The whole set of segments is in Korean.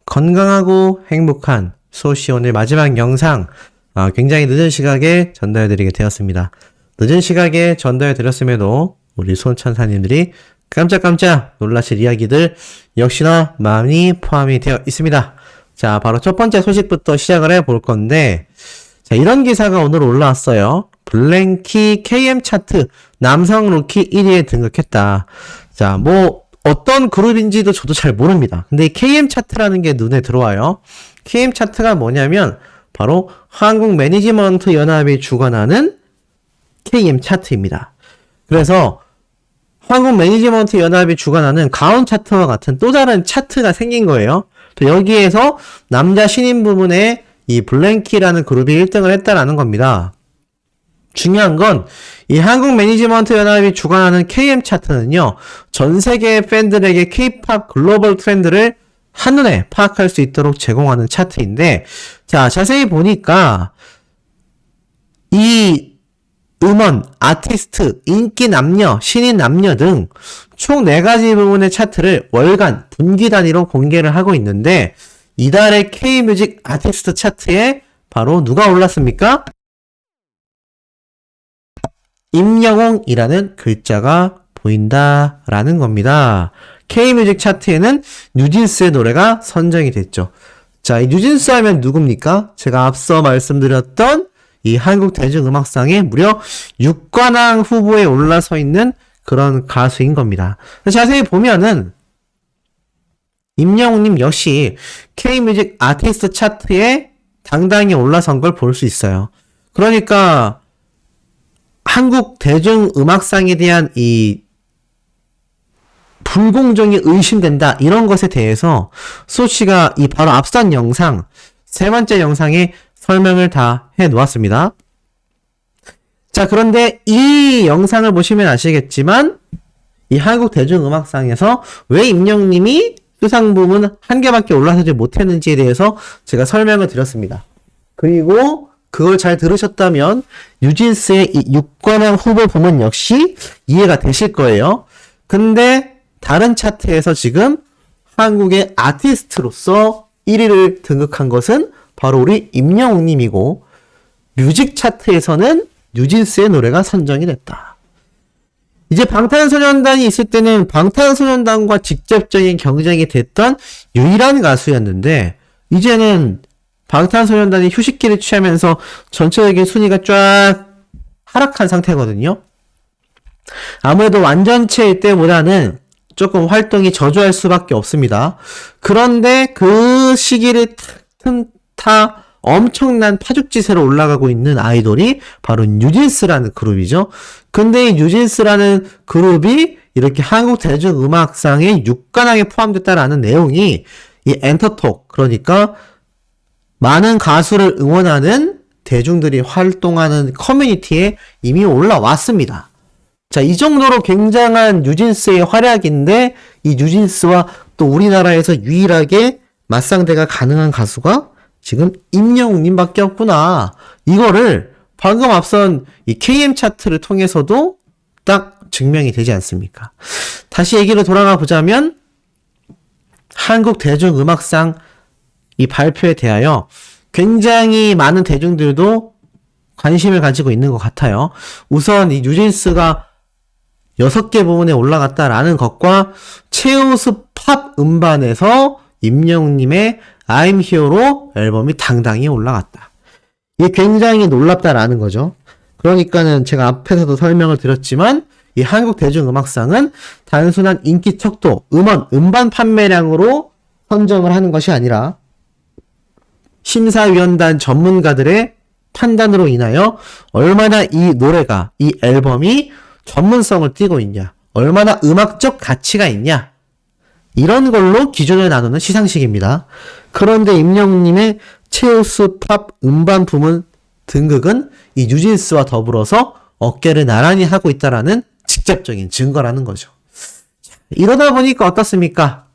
건강하고 행복한 소시 오늘 마지막 영상 굉장히 늦은 시각에 전달해드리게 되었습니다. 늦은 시각에 전달해드렸음에도 우리 손천사님들이 깜짝깜짝 놀라실 이야기들 역시나 많이 포함이 되어 있습니다. 자, 바로 첫 번째 소식부터 시작을 해볼 건데, 자, 이런 기사가 오늘 올라왔어요. 블랭키 KM 차트 남성 루키 1위에 등극했다. 자, 어떤 그룹인지도 저도 잘 모릅니다. 근데 이 KM 차트라는 게 눈에 들어와요. KM 차트가 뭐냐면 바로 한국 매니지먼트 연합이 주관하는 KM 차트입니다. 그래서 한국 매니지먼트 연합이 주관하는 가온 차트와 같은 또 다른 차트가 생긴 거예요. 또 여기에서 남자 신인 부문에 이 블랭키라는 그룹이 1등을 했다라는 겁니다. 중요한 건 이 한국 매니지먼트 연합이 주관하는 KM 차트는요, 전 세계 팬들에게 K-팝 글로벌 트렌드를 한눈에 파악할 수 있도록 제공하는 차트인데, 자, 자세히 보니까 이 음원, 아티스트, 인기 남녀, 신인 남녀 등 총 4가지 부분의 차트를 월간, 분기 단위로 공개를 하고 있는데, 이달의 K-뮤직 아티스트 차트에 바로 누가 올랐습니까? 임영웅이라는 글자가 보인다라는 겁니다. K-뮤직 차트에는 뉴진스의 노래가 선정이 됐죠. 자, 이 뉴진스 하면 누굽니까? 제가 앞서 말씀드렸던 이 한국 대중음악상에 무려 6관왕 후보에 올라서 있는 그런 가수인 겁니다. 자세히 보면은 임영웅님 역시 K-뮤직 아티스트 차트에 당당히 올라선 걸 볼 수 있어요. 그러니까 한국 대중음악상에 대한 이 불공정이 의심된다, 이런 것에 대해서 소씨가 이 바로 앞선 영상, 세 번째 영상에 설명을 다 해놓았습니다. 자, 그런데 이 영상을 보시면 아시겠지만 이 한국 대중음악상에서 왜 임영웅님이 수상 부문 한 개밖에 올라서지 못했는지에 대해서 제가 설명을 드렸습니다. 그리고 그걸 잘 들으셨다면 뉴진스의 이 6관왕 후보 부문 역시 이해가 되실 거예요. 근데 다른 차트에서 지금 한국의 아티스트로서 1위를 등극한 것은 바로 우리 임영웅님이고, 뮤직 차트에서는 뉴진스의 노래가 선정이 됐다. 이제 방탄소년단이 있을 때는 방탄소년단과 직접적인 경쟁이 됐던 유일한 가수였는데, 이제는 방탄소년단이 휴식기를 취하면서 전체적인 순위가 쫙 하락한 상태거든요. 아무래도 완전체일 때보다는 조금 활동이 저조할 수밖에 없습니다. 그런데 그 시기를 틈타 엄청난 파죽지세로 올라가고 있는 아이돌이 바로 뉴진스라는 그룹이죠. 근데 이 뉴진스라는 그룹이 이렇게 한국 대중음악상의 6관왕에 포함됐다라는 내용이 이 엔터톡, 그러니까 많은 가수를 응원하는 대중들이 활동하는 커뮤니티에 이미 올라왔습니다. 자, 이 정도로 굉장한 뉴진스의 활약인데, 이 뉴진스와 또 우리나라에서 유일하게 맞상대가 가능한 가수가 지금 임영웅님밖에 없구나. 이거를 방금 앞선 이 KM 차트를 통해서도 딱 증명이 되지 않습니까? 다시 얘기를 돌아가 보자면, 한국 대중음악상 이 발표에 대하여 굉장히 많은 대중들도 관심을 가지고 있는 것 같아요. 우선 이 뉴진스가 6개 부문에 올라갔다라는 것과 최우수 팝 음반에서 임영웅님의 I'm Here로 앨범이 당당히 올라갔다. 이게 굉장히 놀랍다라는 거죠. 그러니까는 제가 앞에서도 설명을 드렸지만 이 한국 대중음악상은 단순한 인기 척도, 음반 판매량으로 선정을 하는 것이 아니라 심사위원단 전문가들의 판단으로 인하여 얼마나 이 노래가, 이 앨범이 전문성을 띠고 있냐, 얼마나 음악적 가치가 있냐, 이런 걸로 기준을 나누는 시상식입니다. 그런데 임영웅님의 최우수 팝 음반 부문 등극은 이 뉴진스와 더불어서 어깨를 나란히 하고 있다라는 직접적인 증거라는 거죠. 이러다 보니까 어떻습니까?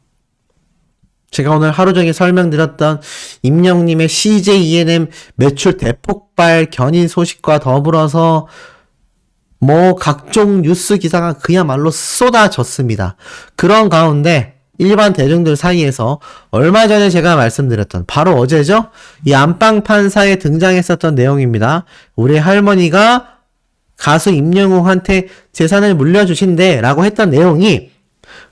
제가 오늘 하루 종일 설명드렸던 임영웅님의 CJ ENM 매출 대폭발 견인 소식과 더불어서 각종 뉴스 기사가 그야말로 쏟아졌습니다. 그런 가운데 일반 대중들 사이에서 얼마 전에 제가 말씀드렸던 바로 어제죠? 이 안방판사에 등장했었던 내용입니다. 우리 할머니가 가수 임영웅한테 재산을 물려주신대 라고 했던 내용이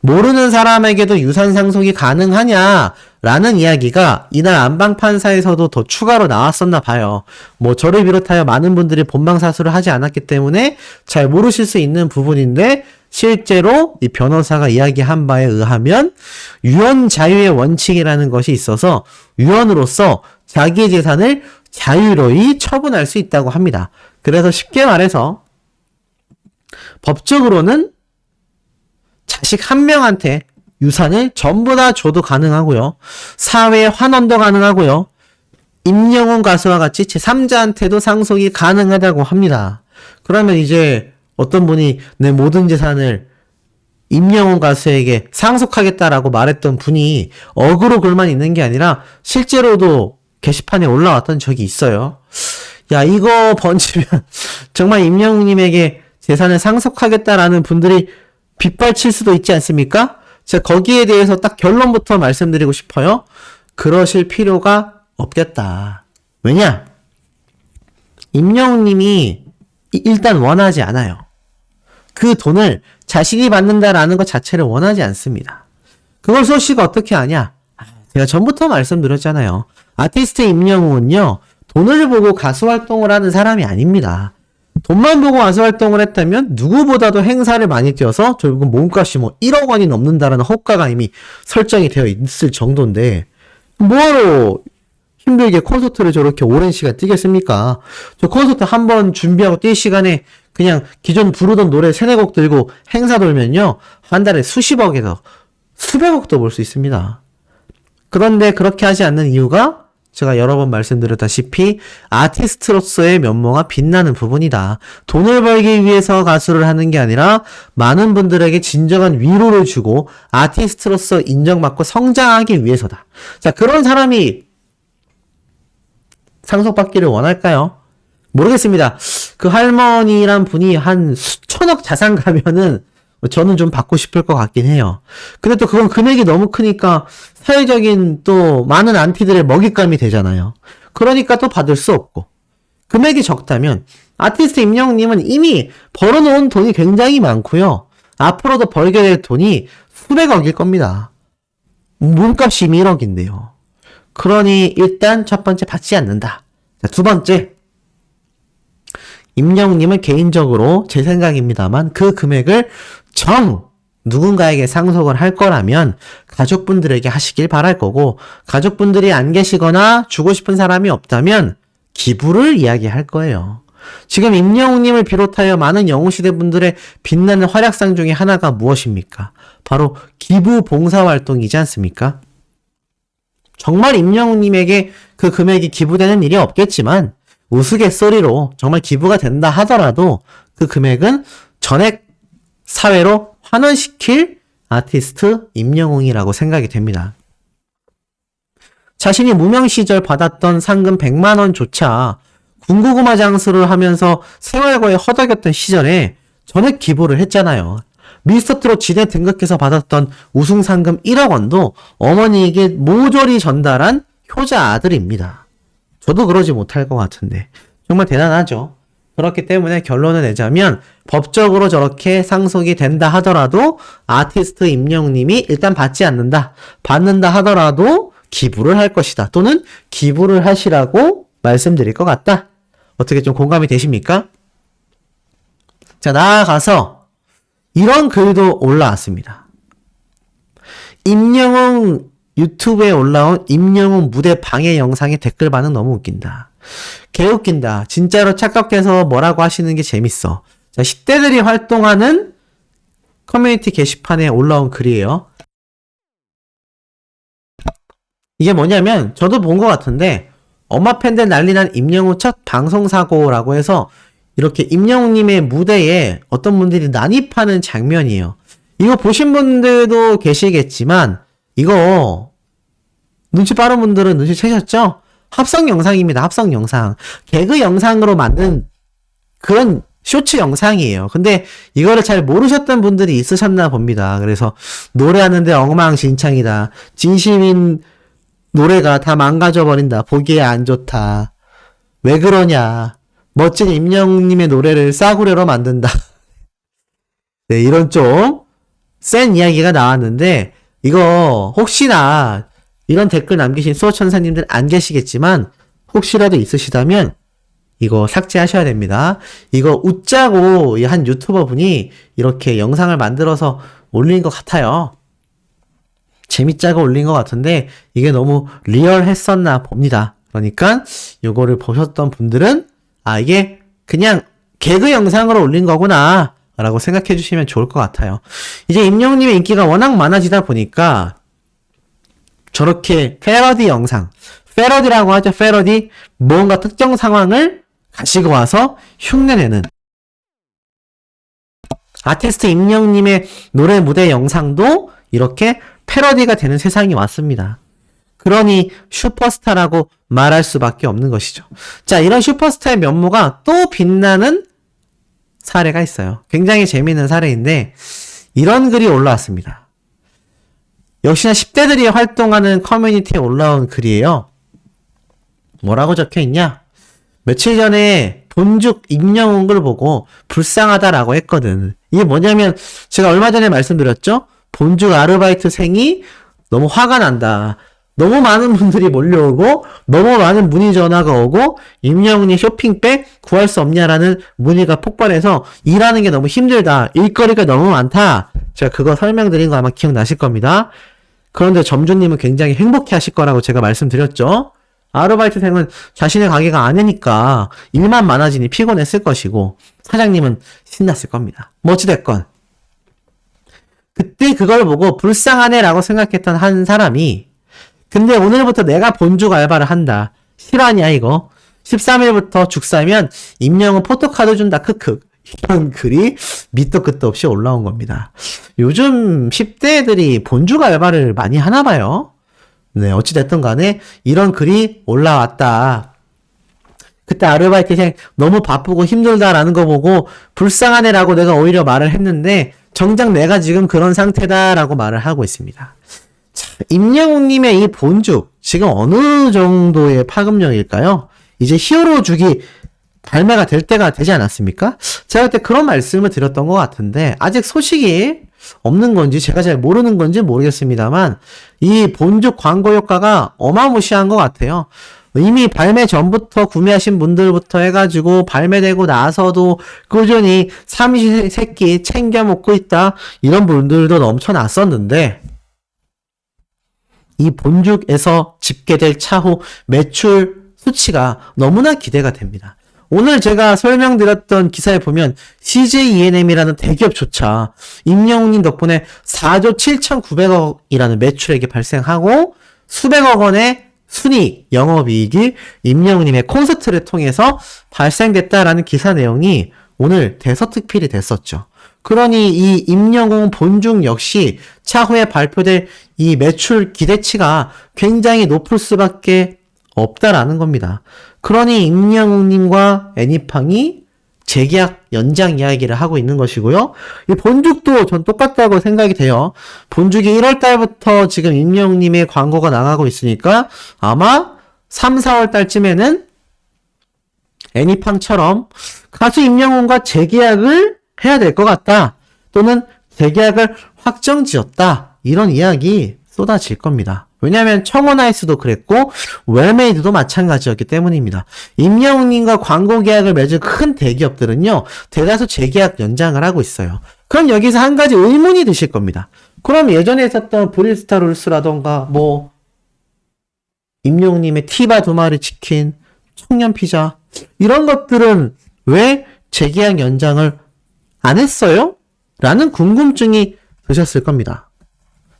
모르는 사람에게도 유산 상속이 가능하냐 라는 이야기가 이날 안방판사에서도 더 추가로 나왔었나 봐요. 뭐 저를 비롯하여 많은 분들이 본방사수를 하지 않았기 때문에 잘 모르실 수 있는 부분인데 실제로 이 변호사가 이야기한 바에 의하면 유언 자유의 원칙이라는 것이 있어서 유언으로서 자기의 재산을 자유로이 처분할 수 있다고 합니다. 그래서 쉽게 말해서 법적으로는 자식 한 명한테 유산을 전부 다 줘도 가능하고요. 사회에 환원도 가능하고요. 임영웅 가수와 같이 제3자한테도 상속이 가능하다고 합니다. 그러면 이제 어떤 분이 내 모든 재산을 임영웅 가수에게 상속하겠다라고 말했던 분이 억으로 글만 있는 게 아니라 실제로도 게시판에 올라왔던 적이 있어요. 야, 이거 번지면 정말 임영웅님에게 재산을 상속하겠다라는 분들이 빗발칠 수도 있지 않습니까? 제가 거기에 대해서 딱 결론부터 말씀드리고 싶어요. 그러실 필요가 없겠다. 왜냐? 임영웅님이 일단 원하지 않아요. 그 돈을 자신이 받는다라는 것 자체를 원하지 않습니다. 그걸 소씨가 어떻게 아냐? 제가 전부터 말씀드렸잖아요. 아티스트 임영웅은요, 돈을 보고 가수 활동을 하는 사람이 아닙니다. 돈만 보고 가수 활동을 했다면 누구보다도 행사를 많이 뛰어서 결국 몸값이 뭐 1억 원이 넘는다라는 호가가 이미 설정이 되어 있을 정도인데 뭐하러 힘들게 콘서트를 저렇게 오랜 시간 뛰겠습니까? 저 콘서트 한 번 준비하고 뛸 시간에 그냥 기존 부르던 노래 3-4곡 들고 행사 돌면요, 한 달에 수십억에서 수백억도 벌 수 있습니다. 그런데 그렇게 하지 않는 이유가 제가 여러 번 말씀드렸다시피 아티스트로서의 면모가 빛나는 부분이다. 돈을 벌기 위해서 가수를 하는 게 아니라 많은 분들에게 진정한 위로를 주고 아티스트로서 인정받고 성장하기 위해서다. 자, 그런 사람이 상속받기를 원할까요? 모르겠습니다. 그 할머니란 분이 한 수천억 자산 가면은 저는 좀 받고 싶을 것 같긴 해요. 근데 또 그건 금액이 너무 크니까 사회적인 또 많은 안티들의 먹잇감이 되잖아요. 그러니까 또 받을 수 없고. 금액이 적다면 아티스트 임영웅님은 이미 벌어놓은 돈이 굉장히 많고요. 앞으로도 벌게 될 돈이 수백억일 겁니다. 몸값이 이미 1억인데요. 그러니 일단 첫 번째 받지 않는다. 자, 두 번째. 임영웅님은 개인적으로 제 생각입니다만 그 금액을 누군가에게 상속을 할 거라면 가족분들에게 하시길 바랄 거고, 가족분들이 안 계시거나 주고 싶은 사람이 없다면 기부를 이야기할 거예요. 지금 임영웅님을 비롯하여 많은 영웅시대 분들의 빛나는 활약상 중에 하나가 무엇입니까? 바로 기부 봉사활동이지 않습니까? 정말 임영웅님에게 그 금액이 기부되는 일이 없겠지만 우스갯소리로 정말 기부가 된다 하더라도 그 금액은 전액 사회로 환원시킬 아티스트 임영웅이라고 생각이 됩니다. 자신이 무명 시절 받았던 상금 100만원조차 군고구마 장수를 하면서 생활고에 허덕였던 시절에 전액 기부를 했잖아요. 미스터트롯 진에 등극해서 받았던 우승 상금 1억 원도 어머니에게 모조리 전달한 효자 아들입니다. 저도 그러지 못할 것 같은데 정말 대단하죠. 그렇기 때문에 결론을 내자면 법적으로 저렇게 상속이 된다 하더라도 아티스트 임영웅님이 일단 받지 않는다. 받는다 하더라도 기부를 할 것이다. 또는 기부를 하시라고 말씀드릴 것 같다. 어떻게 좀 공감이 되십니까? 자, 나아가서 이런 글도 올라왔습니다. 임영웅 유튜브에 올라온 임영웅 무대 방해 영상의 댓글 반응 너무 웃긴다. 개웃긴다. 진짜로 착각해서 뭐라고 하시는 게 재밌어. 자, 10대들이 활동하는 커뮤니티 게시판에 올라온 글이에요. 이게 뭐냐면 저도 본 것 같은데 엄마 팬들 난리난 임영웅 첫 방송사고라고 해서 이렇게 임영웅님의 무대에 어떤 분들이 난입하는 장면이에요. 이거 보신 분들도 계시겠지만 이거 눈치 빠른 분들은 눈치채셨죠? 합성 영상입니다. 합성 영상. 개그 영상으로 만든 그런 쇼츠 영상이에요. 근데 이거를 잘 모르셨던 분들이 있으셨나 봅니다. 그래서 노래하는데 엉망진창이다. 진심인 노래가 다 망가져버린다. 보기에 안 좋다. 왜 그러냐. 멋진 임영웅님의 노래를 싸구려로 만든다. 네, 이런 좀 센 이야기가 나왔는데 이거 혹시나 이런 댓글 남기신 수호천사님들 안 계시겠지만 혹시라도 있으시다면 이거 삭제하셔야 됩니다. 이거 웃자고 한 유튜버 분이 이렇게 영상을 만들어서 올린 것 같아요. 재밌자고 올린 것 같은데 이게 너무 리얼했었나 봅니다. 그러니까 요거를 보셨던 분들은 이게 그냥 개그 영상으로 올린 거구나 라고 생각해 주시면 좋을 것 같아요. 이제 임영웅님의 인기가 워낙 많아지다 보니까 저렇게 패러디 영상, 패러디라고 하죠. 패러디, 뭔가 특정 상황을 가지고 와서 흉내내는 아티스트 임영웅님의 노래 무대 영상도 이렇게 패러디가 되는 세상이 왔습니다. 그러니 슈퍼스타라고 말할 수밖에 없는 것이죠. 자, 이런 슈퍼스타의 면모가 또 빛나는 사례가 있어요. 굉장히 재미있는 사례인데 이런 글이 올라왔습니다. 역시나 10대들이 활동하는 커뮤니티에 올라온 글이에요. 뭐라고 적혀있냐? 며칠 전에 본죽 임영웅 글 보고 불쌍하다라고 했거든. 이게 뭐냐면 제가 얼마 전에 말씀드렸죠? 본죽 아르바이트생이 너무 화가 난다. 너무 많은 분들이 몰려오고 너무 많은 문의 전화가 오고 임영웅이 쇼핑백 구할 수 없냐라는 문의가 폭발해서 일하는 게 너무 힘들다. 일거리가 너무 많다. 제가 그거 설명드린 거 아마 기억나실 겁니다. 그런데 점주님은 굉장히 행복해 하실 거라고 제가 말씀드렸죠. 아르바이트생은 자신의 가게가 아니니까 일만 많아지니 피곤했을 것이고 사장님은 신났을 겁니다. 뭐 어찌됐건 그때 그걸 보고 불쌍하네 라고 생각했던 한 사람이 근데 오늘부터 내가 본죽 알바를 한다. 실화냐 이거? 13일부터 죽 사면 임영웅 포토카드 준다. 크크. 이런 글이 밑도 끝도 없이 올라온 겁니다. 요즘 10대들이 본죽 알바를 많이 하나 봐요. 네, 어찌됐든 간에 이런 글이 올라왔다. 그때 아르바이트생 너무 바쁘고 힘들다라는 거 보고 불쌍하네라고 내가 오히려 말을 했는데 정작 내가 지금 그런 상태다라고 말을 하고 있습니다. 임영웅님의 이 본죽 지금 어느 정도의 파급력일까요? 이제 히어로죽이 발매가 될 때가 되지 않았습니까? 제가 그때 그런 말씀을 드렸던 것 같은데 아직 소식이 없는 건지 제가 잘 모르는 건지 모르겠습니다만 이 본죽 광고 효과가 어마무시한 것 같아요. 이미 발매 전부터 구매하신 분들부터 해가지고 발매되고 나서도 꾸준히 삼시세끼 챙겨 먹고 있다 이런 분들도 넘쳐났었는데 이 본죽에서 집계될 차후 매출 수치가 너무나 기대가 됩니다. 오늘 제가 설명드렸던 기사에 보면 CJ ENM이라는 대기업조차 임영웅님 덕분에 4조 7,900억이라는 매출액이 발생하고 수백억 원의 순이익, 영업이익이 임영웅님의 콘서트를 통해서 발생됐다라는 기사 내용이 오늘 대서특필이 됐었죠. 그러니 이 임영웅 본죽 역시 차후에 발표될 이 매출 기대치가 굉장히 높을 수밖에 없다라는 겁니다. 그러니 임영웅님과 애니팡이 재계약 연장 이야기를 하고 있는 것이고요. 이 본죽도 전 똑같다고 생각이 돼요. 본죽이 1월달부터 지금 임영웅님의 광고가 나가고 있으니까 아마 3, 4월 달쯤에는 애니팡처럼 가수 임영웅과 재계약을 해야 될 것 같다. 또는 재계약을 확정지었다. 이런 이야기 쏟아질 겁니다. 왜냐하면 청원아이스도 그랬고 웰메이드도 마찬가지였기 때문입니다. 임영웅님과 광고 계약을 맺은 큰 대기업들은요. 대다수 재계약 연장을 하고 있어요. 그럼 여기서 한 가지 의문이 드실 겁니다. 그럼 예전에 있었던 브리스타 룰스라던가 뭐 임영웅님의 티바 2마리 치킨, 청년피자 이런 것들은 왜 재계약 연장을 안 했어요? 라는 궁금증이 드셨을 겁니다.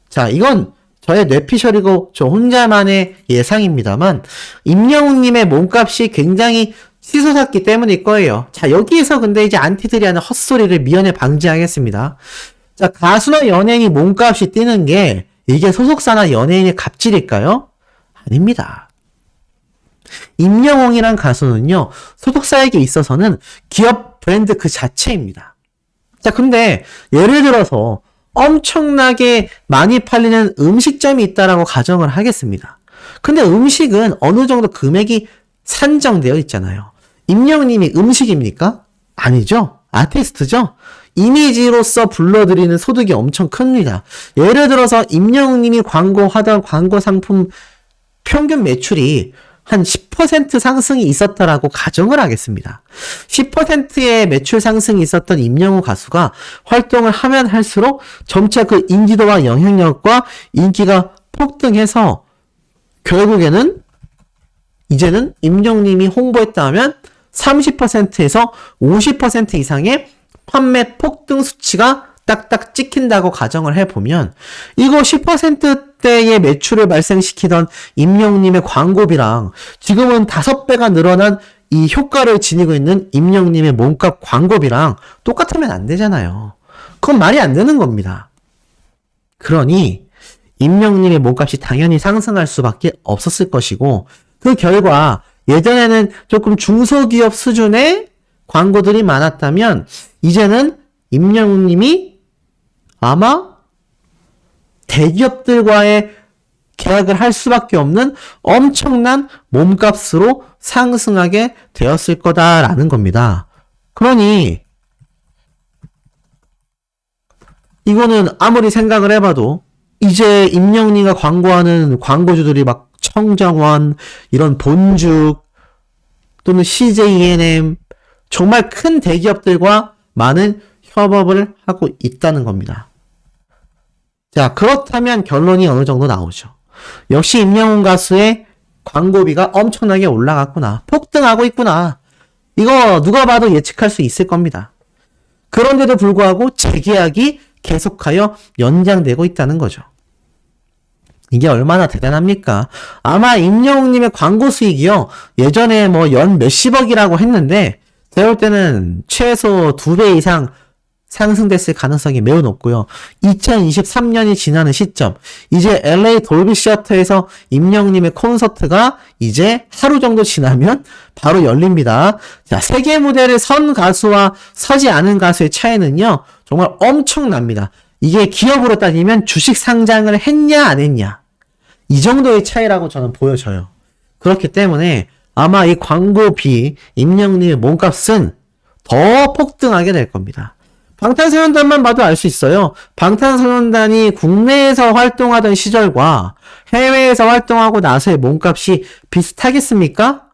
자, 이건 저의 뇌피셜이고 저 혼자만의 예상입니다만 임영웅님의 몸값이 굉장히 치솟았기 때문일 거예요. 자, 여기에서 근데 이제 안티들이 하는 헛소리를 미연에 방지하겠습니다. 자, 가수나 연예인이 몸값이 뛰는 게 이게 소속사나 연예인의 갑질일까요? 아닙니다. 임영웅이란 가수는요, 소속사에게 있어서는 기업 브랜드 그 자체입니다. 자, 근데 예를 들어서 엄청나게 많이 팔리는 음식점이 있다라고 가정을 하겠습니다. 근데 음식은 어느 정도 금액이 산정되어 있잖아요. 임영님이 음식입니까? 아니죠. 아티스트죠. 이미지로서 불러들이는 소득이 엄청 큽니다. 예를 들어서 임영님이 광고하던 광고 상품 평균 매출이 한 10% 상승이 있었다라고 가정을 하겠습니다. 10%의 매출 상승이 있었던 임영웅 가수가 활동을 하면 할수록 점차 그 인지도와 영향력과 인기가 폭등해서 결국에는 이제는 임영웅님이 홍보했다 하면 30%에서 50% 이상의 판매 폭등 수치가 딱딱 찍힌다고 가정을 해보면 이거 10%대의 매출을 발생시키던 임영웅님의 광고비랑 지금은 5배가 늘어난 이 효과를 지니고 있는 임영웅님의 몸값 광고비랑 똑같으면 안 되잖아요. 그건 말이 안 되는 겁니다. 그러니 임영웅님의 몸값이 당연히 상승할 수밖에 없었을 것이고 그 결과 예전에는 조금 중소기업 수준의 광고들이 많았다면 이제는 임영웅님이 아마 대기업들과의 계약을 할 수밖에 없는 엄청난 몸값으로 상승하게 되었을 거다라는 겁니다. 그러니 이거는 아무리 생각을 해봐도 이제 임영웅이가 광고하는 광고주들이 막 청정원, 이런 본죽 또는 CJ ENM 정말 큰 대기업들과 많은 협업을 하고 있다는 겁니다. 자, 그렇다면 결론이 어느 정도 나오죠. 역시 임영웅 가수의 광고비가 엄청나게 올라갔구나. 폭등하고 있구나. 이거 누가 봐도 예측할 수 있을 겁니다. 그런데도 불구하고 재계약이 계속하여 연장되고 있다는 거죠. 이게 얼마나 대단합니까? 아마 임영웅님의 광고 수익이요. 예전에 뭐 연 몇십억이라고 했는데 제가 볼 때는 최소 2배 이상 상승됐을 가능성이 매우 높고요. 2023년이 지나는 시점, 이제 LA 돌비 시어터에서 임영웅님의 콘서트가 이제 하루 정도 지나면 바로 열립니다. 자, 세계 무대를 선 가수와 서지 않은 가수의 차이는요, 정말 엄청납니다. 이게 기업으로 따지면 주식 상장을 했냐 안 했냐, 이 정도의 차이라고 저는 보여져요. 그렇기 때문에 아마 이 광고비, 임영웅님의 몸값은 더 폭등하게 될 겁니다. 방탄소년단만 봐도 알 수 있어요. 방탄소년단이 국내에서 활동하던 시절과 해외에서 활동하고 나서의 몸값이 비슷하겠습니까?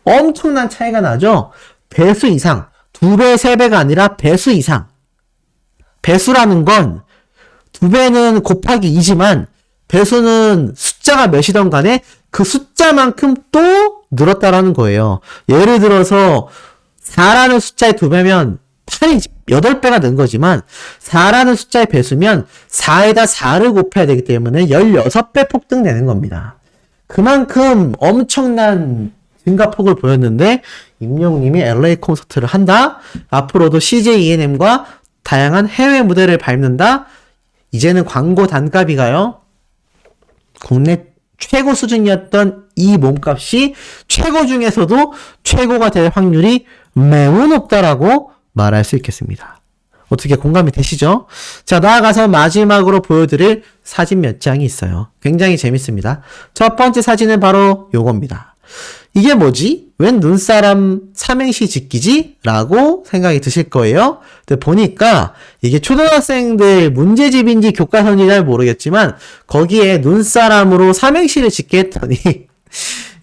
엄청난 차이가 나죠? 배수 이상. 2배, 3배가 아니라 배수 이상. 배수라는 건 2배는 곱하기 2지만 배수는 숫자가 몇이던 간에 그 숫자만큼 또 늘었다라는 거예요. 예를 들어서 4라는 숫자의 2배면 8이 8배가 는 거지만 4라는 숫자의 배수면 4에다 4를 곱해야 되기 때문에 16배 폭등되는 겁니다. 그만큼 엄청난 증가폭을 보였는데 임영웅님이 LA 콘서트를 한다. 앞으로도 CJ ENM과 다양한 해외 무대를 밟는다. 이제는 광고 단가비가요. 국내 최고 수준이었던 이 몸값이 최고 중에서도 최고가 될 확률이 매우 높다라고 말할 수 있겠습니다. 어떻게 공감이 되시죠? 자, 나아가서 마지막으로 보여드릴 사진 몇 장이 있어요. 굉장히 재밌습니다. 첫 번째 사진은 바로 요겁니다. 이게 뭐지? 웬 눈사람 삼행시 짓기지? 라고 생각이 드실 거예요. 근데 보니까 이게 초등학생들 문제집인지 교과서인지 잘 모르겠지만 거기에 눈사람으로 삼행시를 짓게 했더니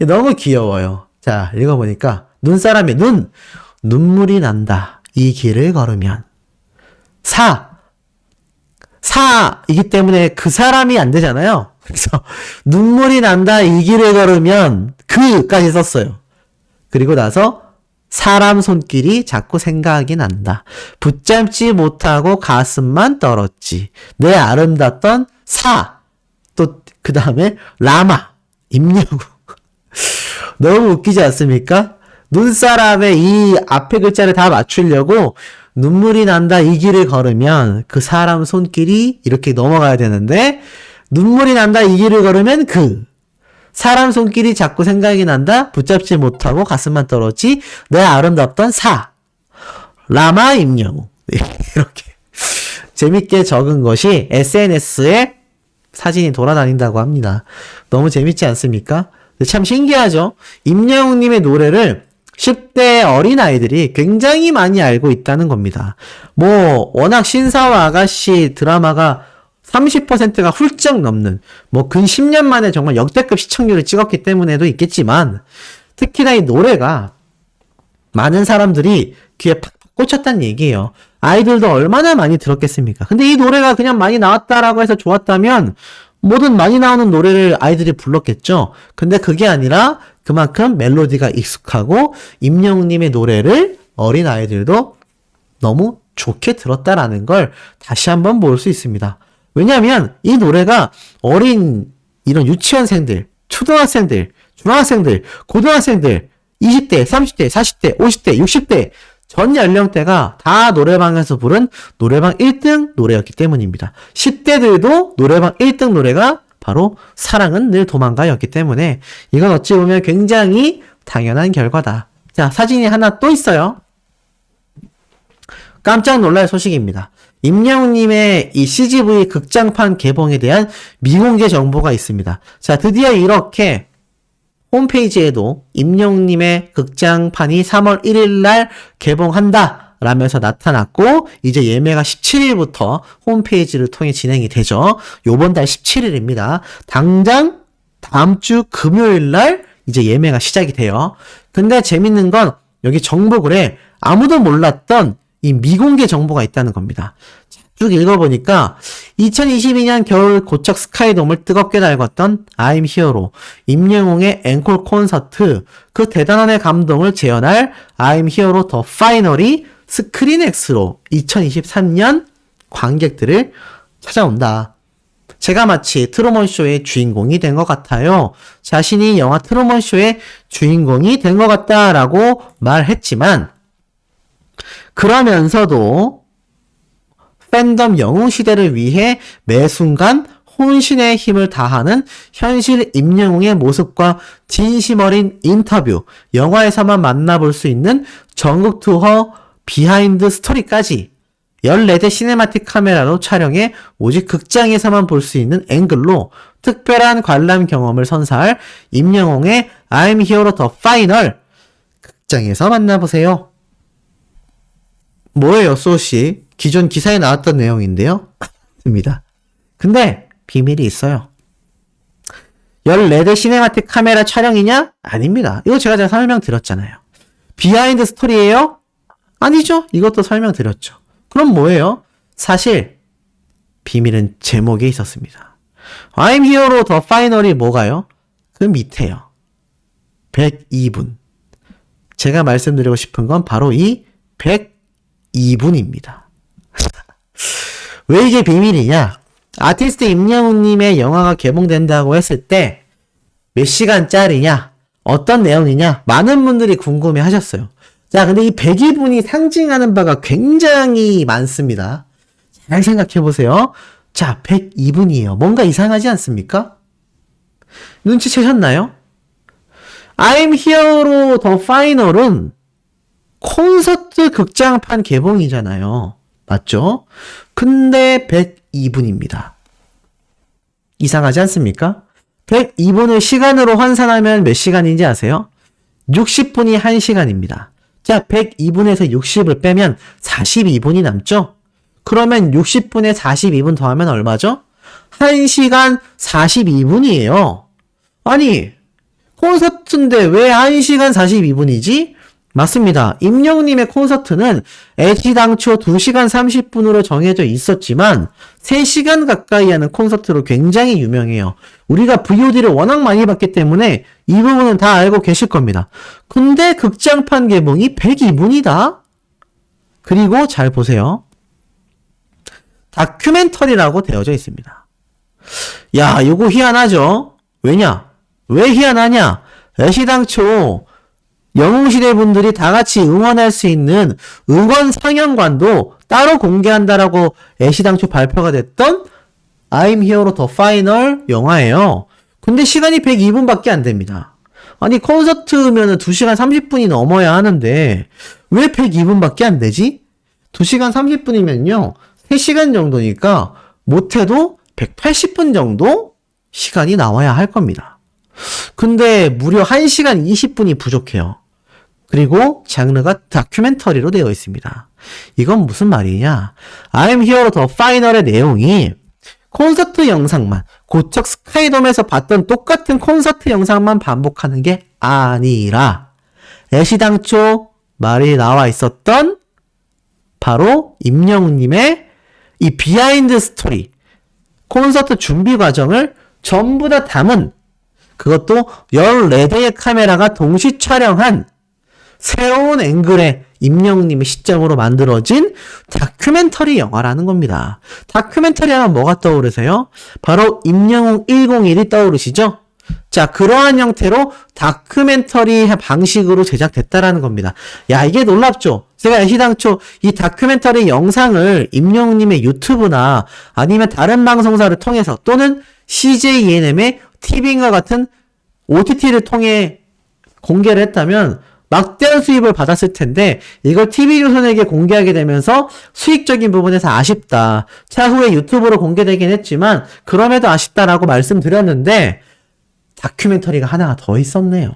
너무 귀여워요. 자, 읽어보니까 눈사람의 눈물이 난다. 이 길을 걸으면 사이기 때문에 그 사람이 안 되잖아요. 그래서 눈물이 난다 이 길을 걸으면 그까지 썼어요. 그리고 나서 사람 손길이 자꾸 생각이 난다. 붙잡지 못하고 가슴만 떨었지. 내 아름답던 또 그 다음에 라마 임영웅. 너무 웃기지 않습니까? 눈사람의 이 앞에 글자를 다 맞추려고 눈물이 난다 이 길을 걸으면 그 사람 손길이 이렇게 넘어가야 되는데 눈물이 난다 이 길을 걸으면 그 사람 손길이 자꾸 생각이 난다 붙잡지 못하고 가슴만 떨었지 내 아름답던 라마 임영웅. 네, 이렇게 재밌게 적은 것이 SNS에 사진이 돌아다닌다고 합니다. 너무 재밌지 않습니까? 참 신기하죠? 임영웅님의 노래를 10대 어린아이들이 굉장히 많이 알고 있다는 겁니다. 뭐 워낙 신사와 아가씨 드라마가 30%가 훌쩍 넘는 뭐 근 10년 만에 정말 역대급 시청률을 찍었기 때문에도 있겠지만 특히나 이 노래가 많은 사람들이 귀에 팍 꽂혔다는 얘기예요. 아이들도 얼마나 많이 들었겠습니까? 근데 이 노래가 그냥 많이 나왔다라고 해서 좋았다면 뭐든 많이 나오는 노래를 아이들이 불렀겠죠. 근데 그게 아니라 그만큼 멜로디가 익숙하고 임영웅님의 노래를 어린 아이들도 너무 좋게 들었다라는 걸 다시 한번 볼 수 있습니다. 왜냐하면 이 노래가 어린 이런 유치원생들, 초등학생들, 중학생들, 고등학생들, 20대, 30대, 40대, 50대, 60대 전 연령대가 다 노래방에서 부른 노래방 1등 노래였기 때문입니다. 10대들도 노래방 1등 노래가 바로 사랑은 늘 도망가였기 때문에 이건 어찌 보면 굉장히 당연한 결과다. 자, 사진이 하나 또 있어요. 깜짝 놀랄 소식입니다. 임영웅님의 이 CGV 극장판 개봉에 대한 미공개 정보가 있습니다. 자, 드디어 이렇게 홈페이지에도 임영웅님의 극장판이 3월 1일 날 개봉한다 라면서 나타났고 이제 예매가 17일부터 홈페이지를 통해 진행이 되죠. 요번 달 17일입니다. 당장 다음 주 금요일 날 이제 예매가 시작이 돼요. 근데 재밌는 건 여기 정보글에 아무도 몰랐던 이 미공개 정보가 있다는 겁니다. 쭉 읽어보니까 2022년 겨울 고척 스카이돔을 뜨겁게 달궜던 I'm Hero로 임영웅의 앵콜 콘서트 그 대단한의 감동을 재현할 I'm Hero로 더 파이널이 스크린X로 2023년 관객들을 찾아온다. 제가 마치 트루먼쇼의 주인공이 된 것 같아요. 자신이 영화 트루먼쇼의 주인공이 된 것 같다라고 말했지만 그러면서도 팬덤 영웅 시대를 위해 매 순간 혼신의 힘을 다하는 현실 임영웅의 모습과 진심 어린 인터뷰, 영화에서만 만나볼 수 있는 전국 투어 비하인드 스토리까지 14대 시네마틱 카메라로 촬영해 오직 극장에서만 볼 수 있는 앵글로 특별한 관람 경험을 선사할 임영웅의 I'm Hero The Final 극장에서 만나보세요. 뭐예요, 소씨? 기존 기사에 나왔던 내용인데요. 입니다. 근데 비밀이 있어요. 14대 시네마틱 카메라 촬영이냐? 아닙니다. 이거 제가 설명드렸잖아요. 비하인드 스토리예요? 아니죠. 이것도 설명드렸죠. 그럼 뭐예요? 사실 비밀은 제목에 있었습니다. I'm Hero The Final이 뭐가요? 그 밑에요. 102분. 제가 말씀드리고 싶은 건 바로 이 102분입니다. 왜 이게 비밀이냐? 아티스트 임영웅님의 영화가 개봉된다고 했을 때 몇 시간짜리냐? 어떤 내용이냐? 많은 분들이 궁금해 하셨어요. 자, 근데 이 102분이 상징하는 바가 굉장히 많습니다. 잘 생각해 보세요. 자, 102분이에요. 뭔가 이상하지 않습니까? 눈치채셨나요? I'm Hero로 더 파이널은 콘서트 극장판 개봉이잖아요. 맞죠? 근데 102분입니다. 이상하지 않습니까? 102분을 시간으로 환산하면 몇 시간인지 아세요? 60분이 1시간입니다. 자, 102분에서 60을 빼면 42분이 남죠? 그러면 60분에 42분 더하면 얼마죠? 1시간 42분이에요. 아니, 콘서트인데 왜 1시간 42분이지? 맞습니다. 임영웅님의 콘서트는 애시당초 2시간 30분으로 정해져 있었지만 3시간 가까이 하는 콘서트로 굉장히 유명해요. 우리가 VOD를 워낙 많이 봤기 때문에 이 부분은 다 알고 계실 겁니다. 근데 극장판 개봉이 102분이다? 그리고 잘 보세요. 다큐멘터리라고 되어져 있습니다. 야, 요거 희한하죠? 왜냐? 왜 희한하냐? 애시당초 영웅시대 분들이 다 같이 응원할 수 있는 응원 상영관도 따로 공개한다라고 애시당초 발표가 됐던 I'm Hero The Final 영화예요. 근데 시간이 102분밖에 안 됩니다. 아니 콘서트면은 2시간 30분이 넘어야 하는데 왜 102분밖에 안 되지? 2시간 30분이면요. 3시간 정도니까 못해도 180분 정도 시간이 나와야 할 겁니다. 근데 무려 1시간 20분이 부족해요. 그리고 장르가 다큐멘터리로 되어 있습니다. 이건 무슨 말이냐? I'm Here the Final의 내용이 콘서트 영상만, 고척 스카이돔에서 봤던 똑같은 콘서트 영상만 반복하는 게 아니라 애시당초 말이 나와 있었던 바로 임영웅님의 이 비하인드 스토리, 콘서트 준비 과정을 전부 다 담은, 그것도 14대의 카메라가 동시 촬영한 새로운 앵글의 임영웅님의 시점으로 만들어진 다큐멘터리 영화라는 겁니다. 다큐멘터리 하면 뭐가 떠오르세요? 바로 임영웅 101이 떠오르시죠? 자, 그러한 형태로 다큐멘터리 방식으로 제작됐다라는 겁니다. 야, 이게 놀랍죠? 제가 애시당초 이 다큐멘터리 영상을 임영웅님의 유튜브나 아니면 다른 방송사를 통해서 또는 CJ ENM의 TV인과 같은 OTT를 통해 공개를 했다면 막대한 수입을 받았을 텐데 이걸 TV조선에게 공개하게 되면서 수익적인 부분에서 아쉽다. 차후에 유튜브로 공개되긴 했지만 그럼에도 아쉽다라고 말씀드렸는데 다큐멘터리가 하나가 더 있었네요.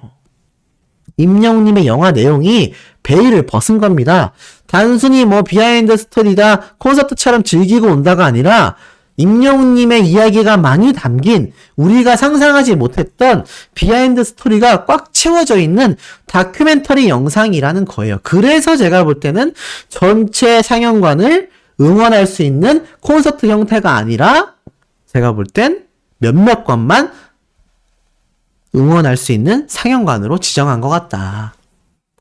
임영웅님의 영화 내용이 베일을 벗은 겁니다. 단순히 뭐 비하인드 스토리다, 콘서트처럼 즐기고 온다가 아니라 임영웅님의 이야기가 많이 담긴 우리가 상상하지 못했던 비하인드 스토리가 꽉 채워져 있는 다큐멘터리 영상이라는 거예요. 그래서 제가 볼 때는 전체 상영관을 응원할 수 있는 콘서트 형태가 아니라 제가 볼 땐 몇몇 관만 응원할 수 있는 상영관으로 지정한 것 같다.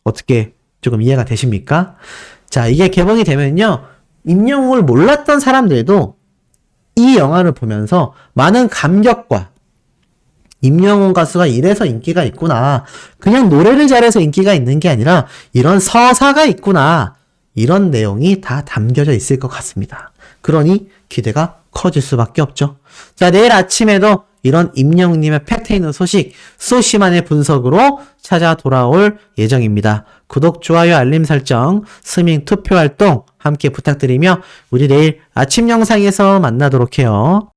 어떻게 조금 이해가 되십니까? 자, 이게 개봉이 되면요. 임영웅을 몰랐던 사람들도 이 영화를 보면서 많은 감격과 임영웅 가수가 이래서 인기가 있구나. 그냥 노래를 잘해서 인기가 있는 게 아니라 이런 서사가 있구나. 이런 내용이 다 담겨져 있을 것 같습니다. 그러니 기대가 커질 수밖에 없죠. 자, 내일 아침에도 이런 임영웅님의 팩트 있는 소식, 소시만의 분석으로 찾아 돌아올 예정입니다. 구독, 좋아요, 알림 설정, 스밍 투표 활동 함께 부탁드리며 우리 내일 아침 영상에서 만나도록 해요.